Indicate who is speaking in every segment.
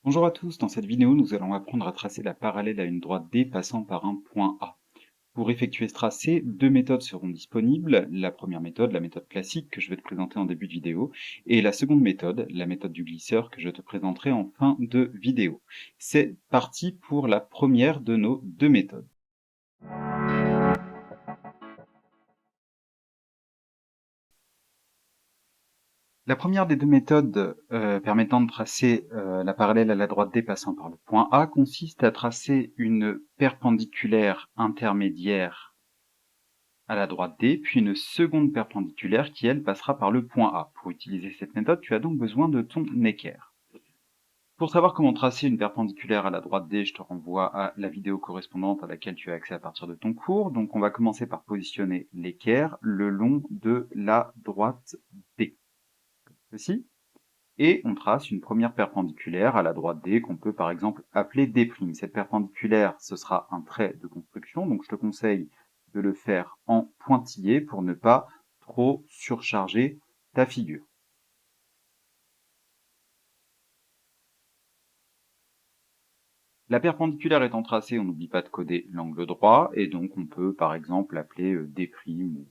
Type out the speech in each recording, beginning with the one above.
Speaker 1: Bonjour à tous, dans cette vidéo nous allons apprendre à tracer la parallèle à une droite D passant par un point A. Pour effectuer ce tracé, deux méthodes seront disponibles. La première méthode, la méthode classique que je vais te présenter en début de vidéo, et la seconde méthode, la méthode du glisseur que je te présenterai en fin de vidéo. C'est parti pour la première de nos deux méthodes. La première des deux méthodes permettant de tracer la parallèle à la droite D passant par le point A consiste à tracer une perpendiculaire intermédiaire à la droite D, puis une seconde perpendiculaire qui, elle, passera par le point A. Pour utiliser cette méthode, tu as donc besoin de ton équerre. Pour savoir comment tracer une perpendiculaire à la droite D, je te renvoie à la vidéo correspondante à laquelle tu as accès à partir de ton cours. Donc on va commencer par positionner l'équerre le long de la droite D, comme ceci. Et on trace une première perpendiculaire à la droite D qu'on peut par exemple appeler D'. Cette perpendiculaire, ce sera un trait de construction, donc je te conseille de le faire en pointillé pour ne pas trop surcharger ta figure. La perpendiculaire étant tracée, on n'oublie pas de coder l'angle droit, et donc on peut par exemple l'appeler D', ou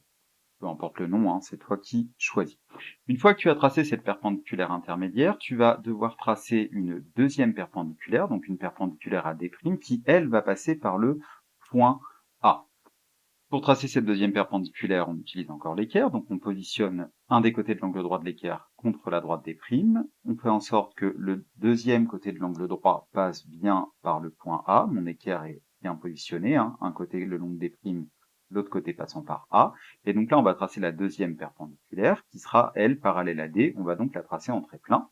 Speaker 1: peu importe le nom, hein, c'est toi qui choisis. Une fois que tu as tracé cette perpendiculaire intermédiaire, tu vas devoir tracer une deuxième perpendiculaire, donc une perpendiculaire à D', qui, elle, va passer par le point A. Pour tracer cette deuxième perpendiculaire, on utilise encore l'équerre, donc on positionne un des côtés de l'angle droit de l'équerre contre la droite D'. On fait en sorte que le deuxième côté de l'angle droit passe bien par le point A. Mon équerre est bien positionné, hein, un côté le long de D', l'autre côté passant par A. Et donc là, on va tracer la deuxième perpendiculaire, qui sera, elle, parallèle à D. On va donc la tracer en trait plein.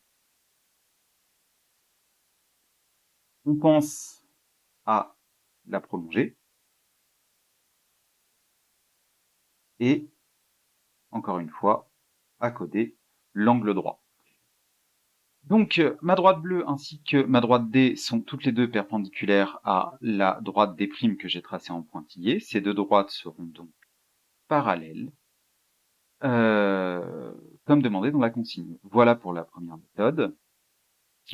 Speaker 1: On pense à la prolonger. Et, encore une fois, à coder l'angle droit. Donc, ma droite bleue ainsi que ma droite D sont toutes les deux perpendiculaires à la droite D' que j'ai tracée en pointillé. Ces deux droites seront donc parallèles, comme demandé dans la consigne. Voilà pour la première méthode.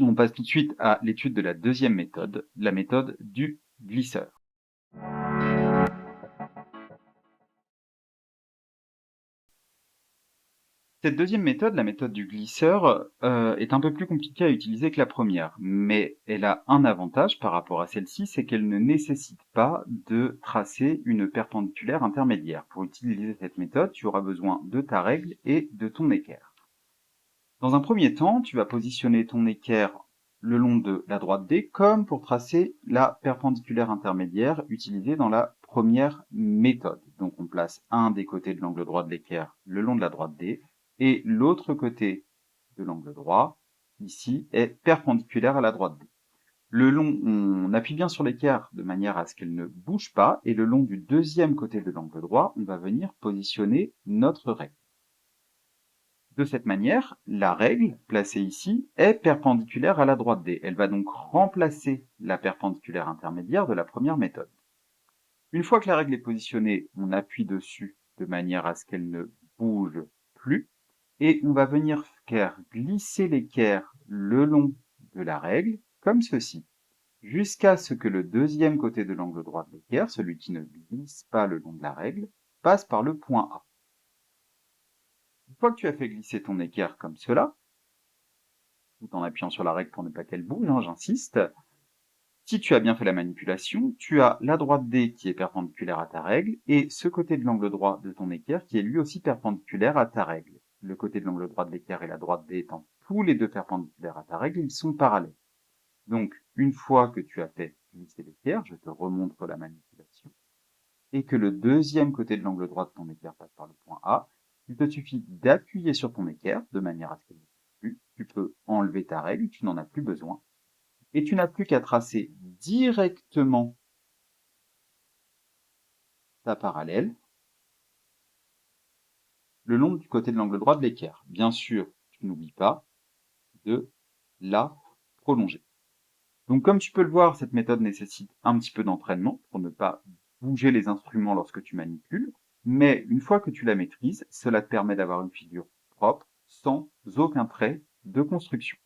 Speaker 1: On passe tout de suite à l'étude de la deuxième méthode, la méthode du glisseur. Cette deuxième méthode, la méthode du glisseur, est un peu plus compliquée à utiliser que la première, mais elle a un avantage par rapport à celle-ci, c'est qu'elle ne nécessite pas de tracer une perpendiculaire intermédiaire. Pour utiliser cette méthode, tu auras besoin de ta règle et de ton équerre. Dans un premier temps, tu vas positionner ton équerre le long de la droite D, comme pour tracer la perpendiculaire intermédiaire utilisée dans la première méthode. Donc on place un des côtés de l'angle droit de l'équerre le long de la droite D, et l'autre côté de l'angle droit, ici, est perpendiculaire à la droite D. Le long, on appuie bien sur l'équerre de manière à ce qu'elle ne bouge pas, et le long du deuxième côté de l'angle droit, on va venir positionner notre règle. De cette manière, la règle, placée ici, est perpendiculaire à la droite D. Elle va donc remplacer la perpendiculaire intermédiaire de la première méthode. Une fois que la règle est positionnée, on appuie dessus de manière à ce qu'elle ne bouge plus, et on va venir faire glisser l'équerre le long de la règle, comme ceci, jusqu'à ce que le deuxième côté de l'angle droit de l'équerre, celui qui ne glisse pas le long de la règle, passe par le point A. Une fois que tu as fait glisser ton équerre comme cela, tout en appuyant sur la règle pour ne pas qu'elle bouge, hein, j'insiste, si tu as bien fait la manipulation, tu as la droite D qui est perpendiculaire à ta règle, et ce côté de l'angle droit de ton équerre qui est lui aussi perpendiculaire à ta règle. Le côté de l'angle droit de l'équerre et la droite D étant tous les deux perpendiculaires à ta règle, ils sont parallèles. Donc, une fois que tu as fait glisser l'équerre, je te remontre la manipulation, et que le deuxième côté de l'angle droit de ton équerre passe par le point A, il te suffit d'appuyer sur ton équerre de manière à ce qu'elle ne bouge plus. Tu peux enlever ta règle, tu n'en as plus besoin, et tu n'as plus qu'à tracer directement ta parallèle le long du côté de l'angle droit de l'équerre. Bien sûr, tu n'oublies pas de la prolonger. Donc comme tu peux le voir, cette méthode nécessite un petit peu d'entraînement pour ne pas bouger les instruments lorsque tu manipules, mais une fois que tu la maîtrises, cela te permet d'avoir une figure propre, sans aucun trait de construction.